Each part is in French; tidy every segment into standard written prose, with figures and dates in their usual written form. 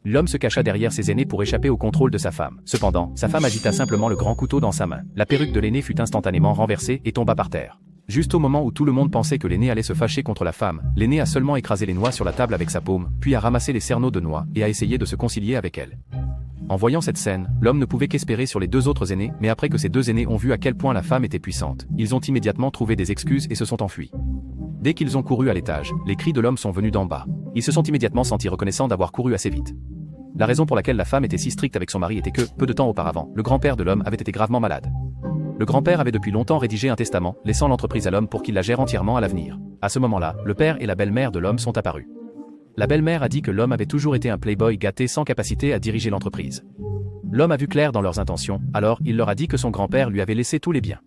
L'homme se cacha derrière ses aînés pour échapper au contrôle de sa femme. Cependant, sa femme agita simplement le grand couteau dans sa main. La perruque de l'aîné fut instantanément renversée et tomba par terre. Juste au moment où tout le monde pensait que l'aîné allait se fâcher contre la femme, l'aîné a seulement écrasé les noix sur la table avec sa paume, puis a ramassé les cerneaux de noix et a essayé de se concilier avec elle. En voyant cette scène, l'homme ne pouvait qu'espérer sur les deux autres aînés, mais après que ces deux aînés ont vu à quel point la femme était puissante, ils ont immédiatement trouvé des excuses et se sont enfuis. Dès qu'ils ont couru à l'étage, les cris de l'homme sont venus d'en bas. Ils se sont immédiatement sentis reconnaissants d'avoir couru assez vite. La raison pour laquelle la femme était si stricte avec son mari était que, peu de temps auparavant, le grand-père de l'homme avait été gravement malade. Le grand-père avait depuis longtemps rédigé un testament, laissant l'entreprise à l'homme pour qu'il la gère entièrement à l'avenir. À ce moment-là, le père et la belle-mère de l'homme sont apparus. La belle-mère a dit que l'homme avait toujours été un playboy gâté sans capacité à diriger l'entreprise. L'homme a vu clair dans leurs intentions, alors il leur a dit que son grand-père lui avait laissé tous les biens.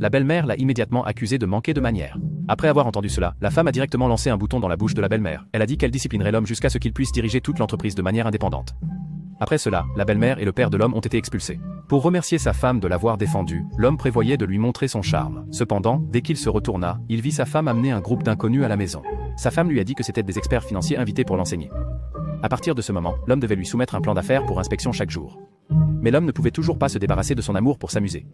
La belle-mère l'a immédiatement accusé de manquer de manières. Après avoir entendu cela, la femme a directement lancé un bouton dans la bouche de la belle-mère. Elle a dit qu'elle disciplinerait l'homme jusqu'à ce qu'il puisse diriger toute l'entreprise de manière indépendante. Après cela, la belle-mère et le père de l'homme ont été expulsés. Pour remercier sa femme de l'avoir défendu, l'homme prévoyait de lui montrer son charme. Cependant, dès qu'il se retourna, il vit sa femme amener un groupe d'inconnus à la maison. Sa femme lui a dit que c'était des experts financiers invités pour l'enseigner. À partir de ce moment, l'homme devait lui soumettre un plan d'affaires pour inspection chaque jour. Mais l'homme ne pouvait toujours pas se débarrasser de son amour pour s'amuser.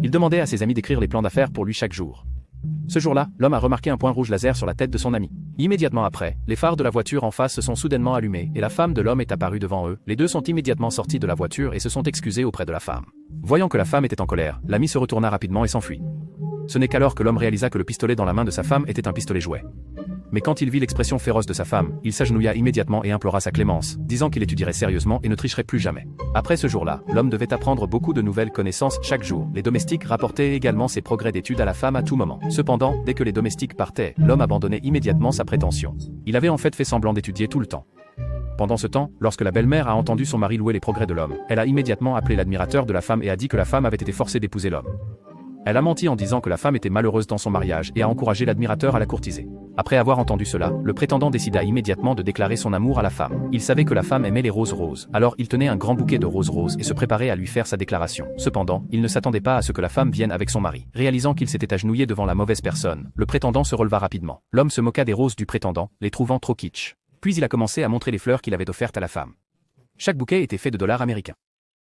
Il demandait à ses amis d'écrire les plans d'affaires pour lui chaque jour. Ce jour-là, l'homme a remarqué un point rouge laser sur la tête de son ami. Immédiatement après, les phares de la voiture en face se sont soudainement allumés et la femme de l'homme est apparue devant eux. Les deux sont immédiatement sortis de la voiture et se sont excusés auprès de la femme. Voyant que la femme était en colère, l'ami se retourna rapidement et s'enfuit. Ce n'est qu'alors que l'homme réalisa que le pistolet dans la main de sa femme était un pistolet jouet. Mais quand il vit l'expression féroce de sa femme, il s'agenouilla immédiatement et implora sa clémence, disant qu'il étudierait sérieusement et ne tricherait plus jamais. Après ce jour-là, l'homme devait apprendre beaucoup de nouvelles connaissances chaque jour. Les domestiques rapportaient également ses progrès d'études à la femme à tout moment. Cependant, dès que les domestiques partaient, l'homme abandonnait immédiatement sa prétention. Il avait en fait semblant d'étudier tout le temps. Pendant ce temps, lorsque la belle-mère a entendu son mari louer les progrès de l'homme, elle a immédiatement appelé l'admirateur de la femme et a dit que la femme avait été forcée d'épouser l'homme. Elle a menti en disant que la femme était malheureuse dans son mariage et a encouragé l'admirateur à la courtiser. Après avoir entendu cela, le prétendant décida immédiatement de déclarer son amour à la femme. Il savait que la femme aimait les roses roses, alors il tenait un grand bouquet de roses roses et se préparait à lui faire sa déclaration. Cependant, il ne s'attendait pas à ce que la femme vienne avec son mari. Réalisant qu'il s'était agenouillé devant la mauvaise personne, le prétendant se releva rapidement. L'homme se moqua des roses du prétendant, les trouvant trop kitsch. Puis il a commencé à montrer les fleurs qu'il avait offertes à la femme. Chaque bouquet était fait de dollars américains.